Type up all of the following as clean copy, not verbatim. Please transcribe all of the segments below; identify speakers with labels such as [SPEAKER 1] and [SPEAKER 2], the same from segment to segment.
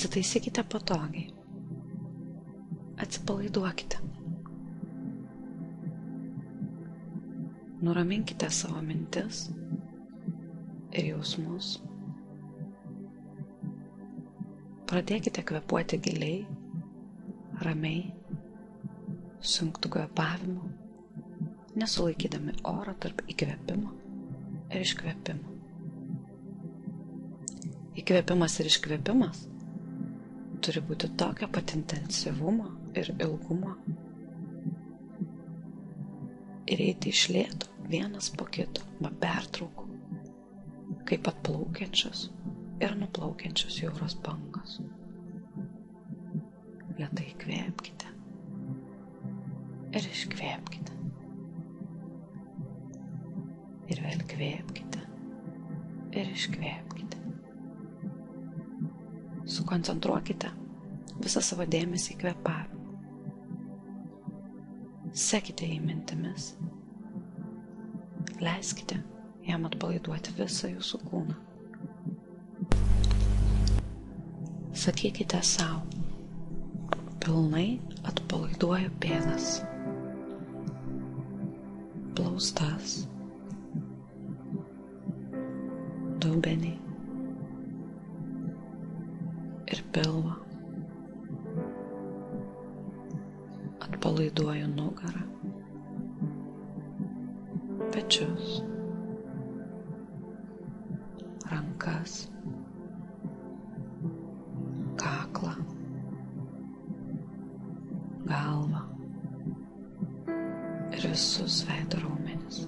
[SPEAKER 1] Įsitaisykite patogiai. Atsipalaiduokite. Nuraminkite savo mintis ir jausmus. Pradėkite kvėpuoti giliai, ramiai, sunktų kvėpavimu, nesulaikydami oro tarp įkvėpimo ir iškvėpimo. Įkvėpimas ir iškvėpimas turi būti tokio pat intensyvumo ir ilgumo ir eiti iš lėto vienas po kito, be pertraukų, kaip atplaukiančios ir nuplaukiančios jūros bangos. Lėtai įkvėpkite ir iškvėpkite. Ir vėl kvėpkite ir iškvėpkite. Sukoncentruokite visą savo dėmesį į kvėpavimą. Sekite jį mintimis. Leiskite jam atpalaiduoti visą jūsų kūną. Sakykite sau, pilnai atpalaiduoju pėdas, blauzdas, dubenį ir pilvą. Atpalaiduoju nugarą, pečius, rankas, kaklą, galvą ir visus veido raumenis.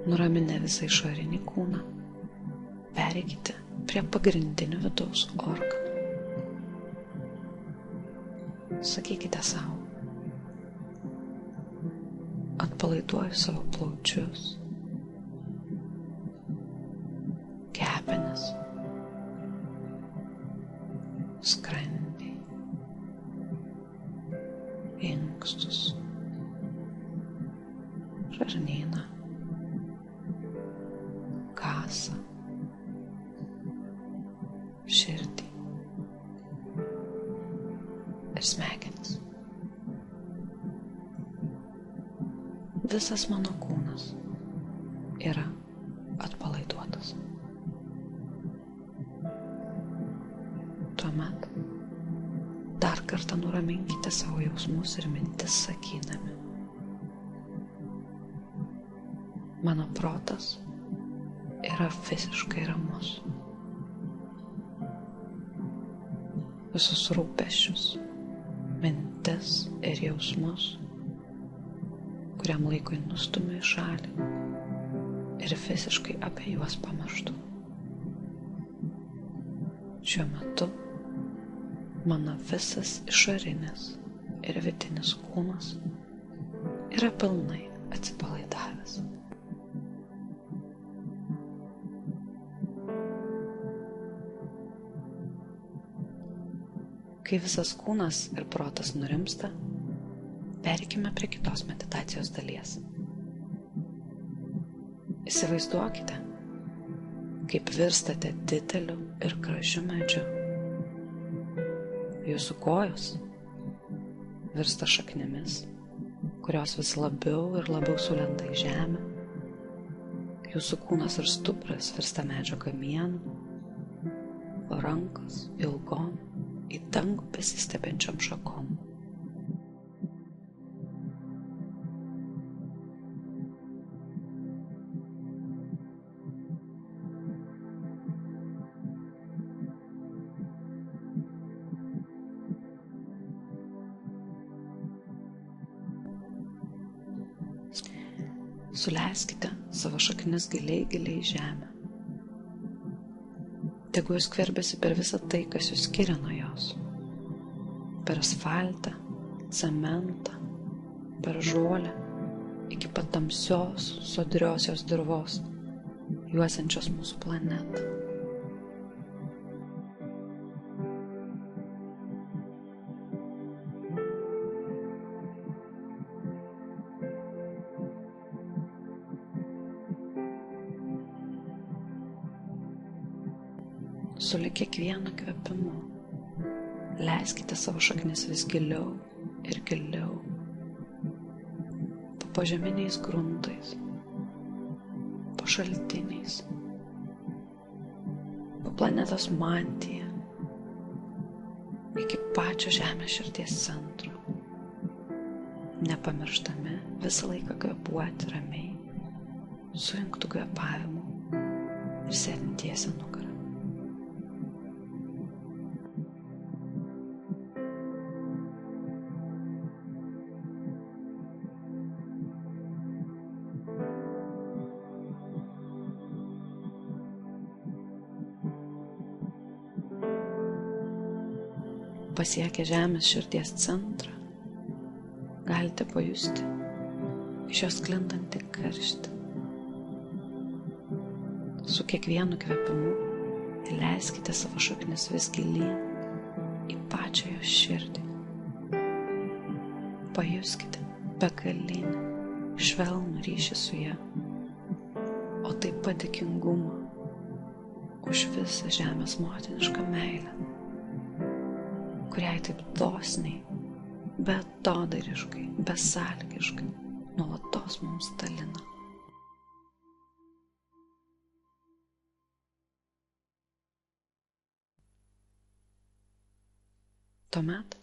[SPEAKER 1] Nuraminę visą išorinį kūną, pereikite prie pagrindinių vidaus organų. Sakykite sau, atpalaiduoju savo plaučius, kepenis, skrandį, inkstus, žarnyną, kasą, širdį ir smegenis. Visas mano kūnas yra atpalaiduotas. Tuomet dar kartą nuraminkite savo jausmus ir mintis sakydami: mano protas yra fiziškai ramus. Visus rūpesčius, mintis ir jausmus, kuriam laikui nustumiu į šalį ir fiziškai apie juos pamirštu. Šiuo metu mano visas išorinis ir vidinis kūnas yra pilnai atsipalaidavęs. Kai visas kūnas ir protas nurimsta, pereikime prie kitos meditacijos dalies. Įsivaizduokite, kaip virstate dideliu ir gražiu medžiu. Jūsų kojos virsta šaknimis, kurios vis labiau ir labiau sulenda į žemę. Jūsų kūnas ir stuburas virsta medžio kamienu, o rankos ilgom į dangų besistebenčiom šakom. Suleiskite savo šaknis giliai į žemę. Tegu jūs skverbiasi per visą tai, kas jūs skiria nuo jos. Per asfaltą, cementą, per žolę, iki pat tamsios, sodriosios dirvos, juosiančios mūsų planetą. Sulig kiekvienu kvėpimu leiskite savo šaknis vis giliau ir giliau po požeminiais gruntais, po šaltiniais, po planetos mantija, iki pačio Žemės širdies centro, nepamirštami visą laiką kvėpuoti ramiai, sujungtų kvėpavimu ir sėdint tiesia nugarą. Pasiekę Žemės širdies centrą, galite pajusti iš jos sklindantį karštį. Su kiekvienu kvėpimu įleiskite savo šaknis vis gilyn į pačią jos širdį. Pajuskite begalinį, švelnų ryšį su ja, o taip pat dėkingumą už visą Žemės motinišką meilę, kuriai taip dosniai, beatodairiškai, besąlygiškai nuolatos mums dalina. Tuomet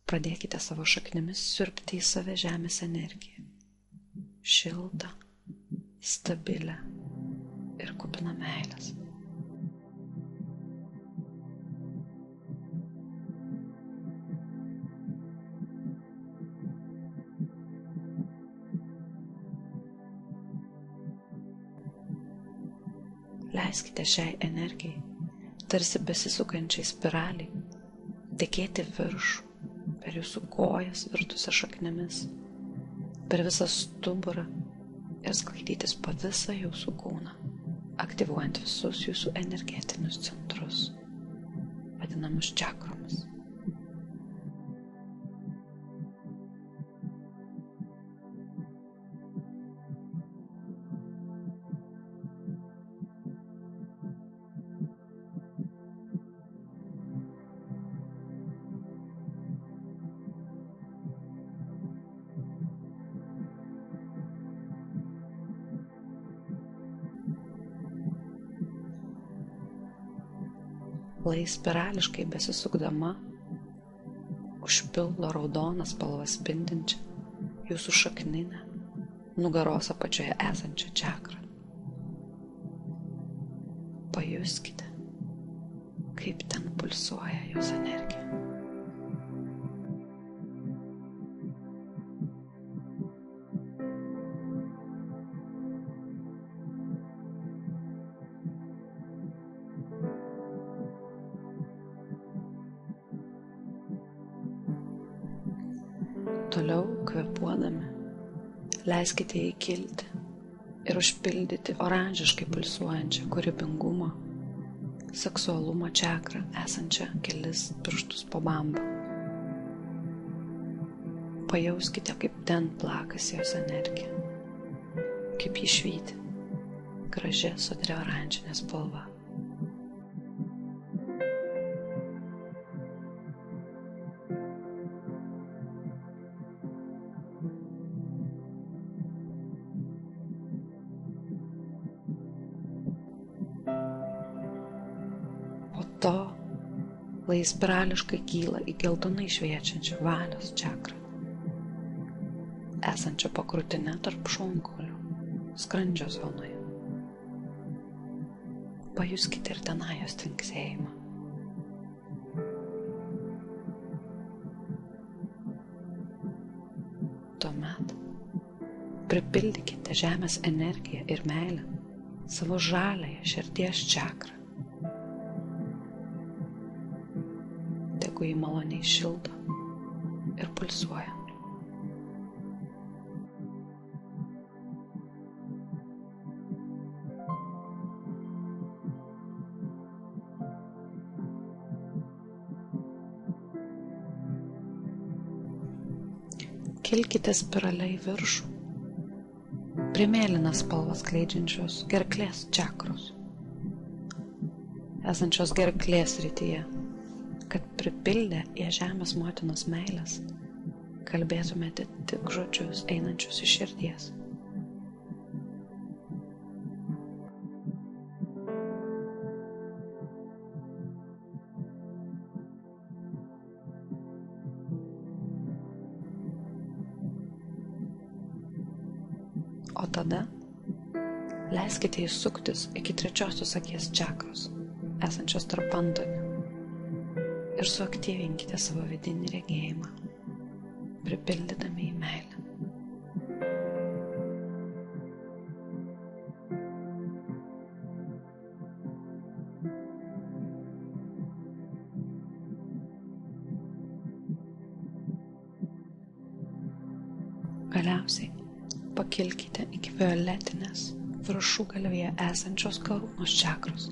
[SPEAKER 1] pradėkite savo šaknimis siurbti į save Žemės energiją, šiltą, stabilią ir kupiną meilės. Leiskite šiai energijai, tarsi besisukančiai spiraliai, tekėti viršų per jūsų kojas virtusią šaknimis, per visą stuburą ir sklaidytis po visą jūsų kūną, aktyvuojant visus jūsų energetinius centrus, vadinamus čakromis. Lai spirališkai besisukdama užpildo raudoną spalvą spindinčią jūsų šakninę, nugaros apačioje esančią čakrą. Pajuskite, kaip ten pulsuoja jos energija. Toliau kvėpuodami, leiskite jai kilti ir užpildyti oranžiškai pulsuojančią kūrybingumo, seksualumo čakrą esančią kelis pirštus po bambą. Pajauskite, kaip ten plakasi jos energija, kaip ji švyti, gražia sodria oranžinė spalva. To, lai spirališkai kyla į geltonai šviečiančią valios čakrą, esančią po krūtine tarp šonkaulių, skrandžio zonoje. Pajuskite ir tenai jos tvinksėjimą. Tuomet pripildykite Žemės energiją ir meilę savo žaliąją širdies čakrą. Tegu jį maloniai šildo ir pulsuoja. Kilkite spirale į viršų, prie mėlyną spalvą skleidžiančios gerklės čakros. esančios gerklės srityje, kad pripildę į žemės motinos meilės kalbėtumėte tik žodžius einančius iš širdies. O tada leiskite įsuktis iki trečiosios akies čakros, esančios tarp antakių, ir suaktyvinkite savo vidinį regėjimą, pripildydami į meilę. Galiausiai pakilkite iki violetinės viršugalvyje esančios karūnos čakros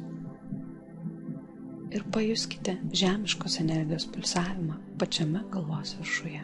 [SPEAKER 1] ir pajuskite žemiškos energijos pulsavimą pačiame galvos viršuje.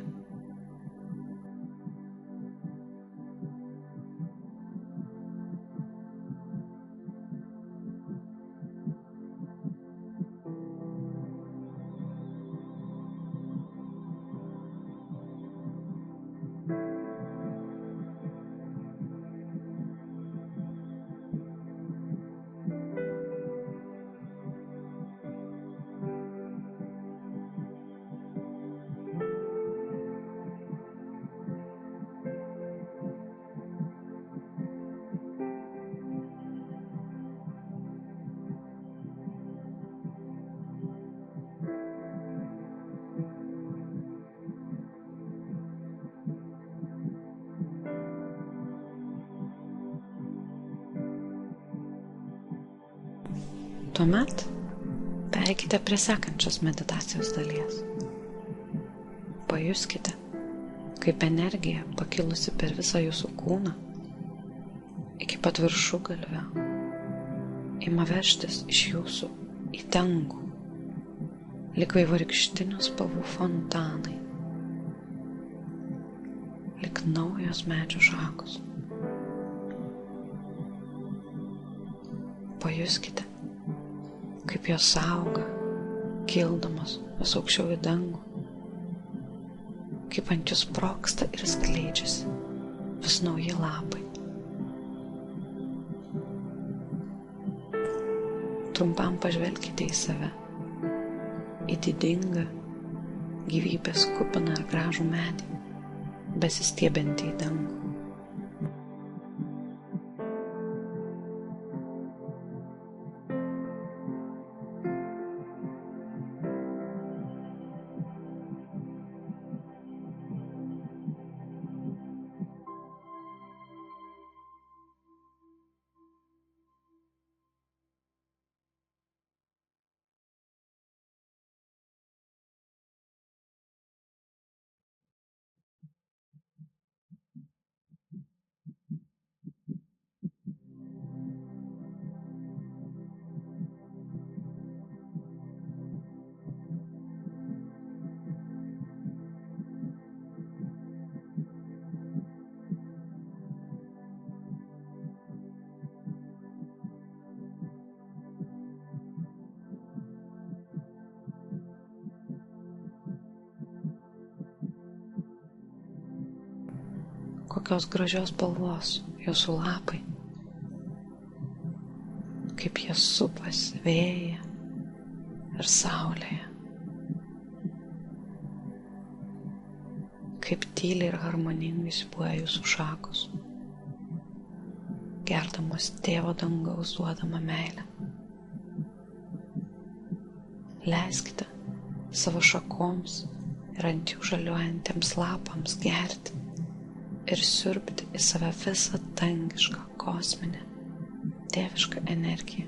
[SPEAKER 1] Tuomet pereikite prie sekančios meditacijos dalies. Pajuskite, kaip energija pakilusi per visą jūsų kūną iki pat viršugalvio ima veržtis iš jūsų į dangų, lyg vaivorykštinių spalvų fontanai, lyg naujos medžių šakos. Pajuskite, kaip jos auga, kildamos vis aukščiau į dangų, kaip ant jų sprogsta ir skleidžiasi vis nauji lapai. Trumpam pažvelkite į save, į didingą, gyvybės kupiną ir gražų medį, besistiebiantį į dangų. Kokios gražios spalvos jūsų lapai, kaip jie supasi vėja ir saulėje, kaip tyliai ir harmoningai siūbuoja jūsų šakos, gerdamos tėvo dangaus duodamą meilę. Leiskite savo šakoms ir ant jų žaliuojantiems lapams gerti ir siurbti į save visą dangišką, kosminę, dievišką energiją.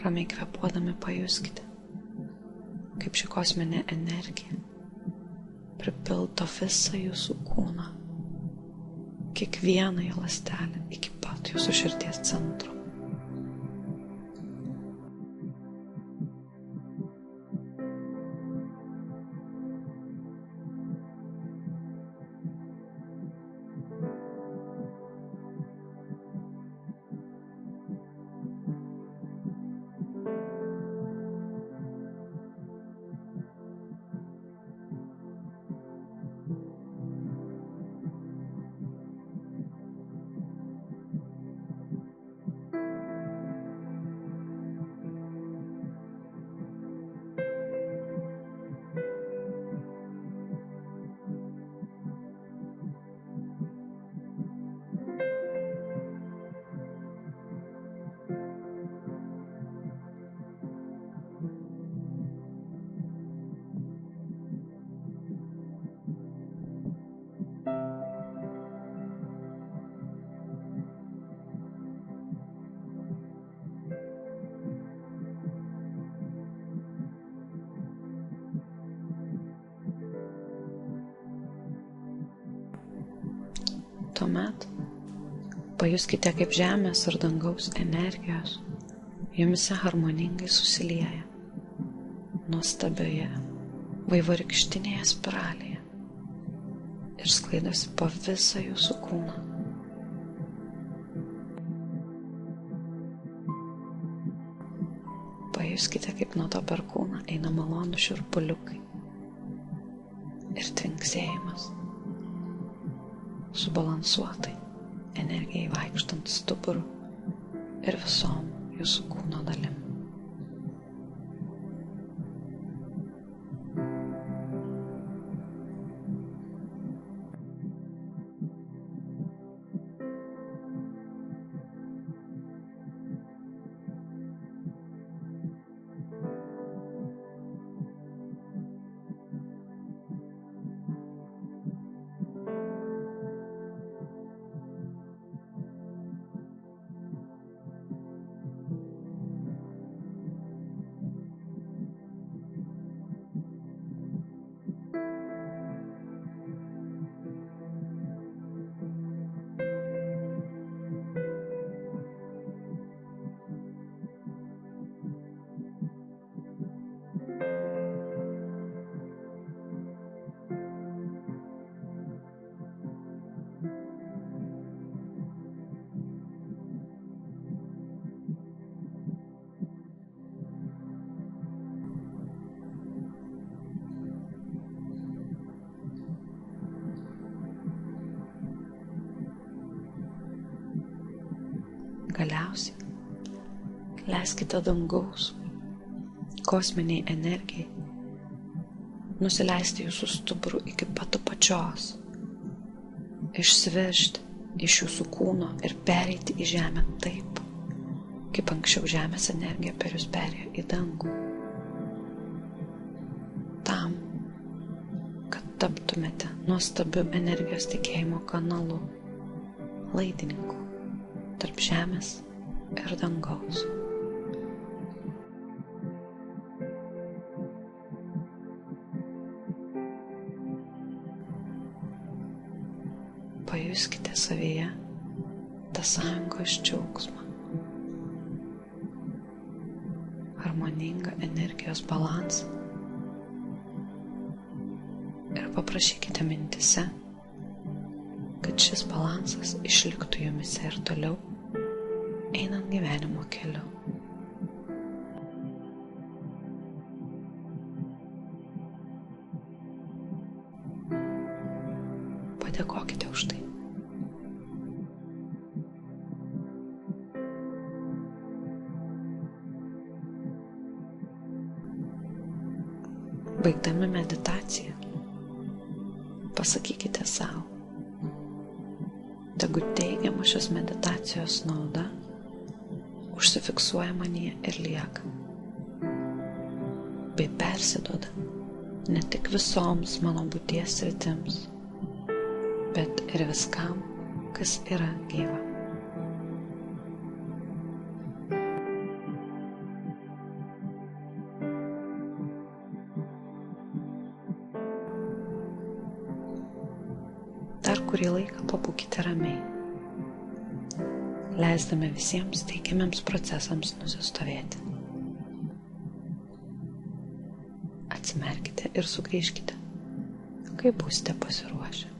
[SPEAKER 1] Ramiai kvėpuodami pajuskite, kaip ši kosminė energija pripildo visą jūsų kūną, kiekvieną jo ląstelę iki pat jūsų širdies centro. Tuomet pajuskite, kaip žemės ir dangaus energijos jumise harmoningai susilieja nuostabioje vaivorykštinėje spiralėje ir sklaidosi po visą jūsų kūną. Pajuskite, kaip nuo to per kūną eina malonūs šiurpuliukai ir tvinksėjimas, subalansuotai energijai vaikštant stuburu ir visom jūsų kūno dalim. Galiausiai leiskite dangaus kosminiai energijai nusileisti jūsų stuburų iki pat apačios, išsiveržti iš jūsų kūno ir pereiti į žemę taip, kaip anksčiau žemės energija per jūs perėjo į dangų. Tam, kad taptumėte nuostabiu energijos tikėjimo kanalu, laidininku tarp žemės ir dangaus. Pajuskite savyje tą sąjungos džiaugsmą, harmoningą energijos balansą ir paprašykite mintise, kad šis balansas išliktų jumise ir toliau einant gyvenimo keliu. Padėkokite už tai. Baigdami meditaciją, pasakykite savo, tegu teigiama šios meditacijos nauda užsifiksuoja manyje ir lieka, bei persiduoda ne tik visoms mano būties sritims, bet ir viskam, kas yra gyva. Dar kurį laiką pabūkite ramiai, leisdami visiems teigiamiems procesams nusistovėti. Atsimerkite ir sugrįžkite, kai būsite pasiruošę.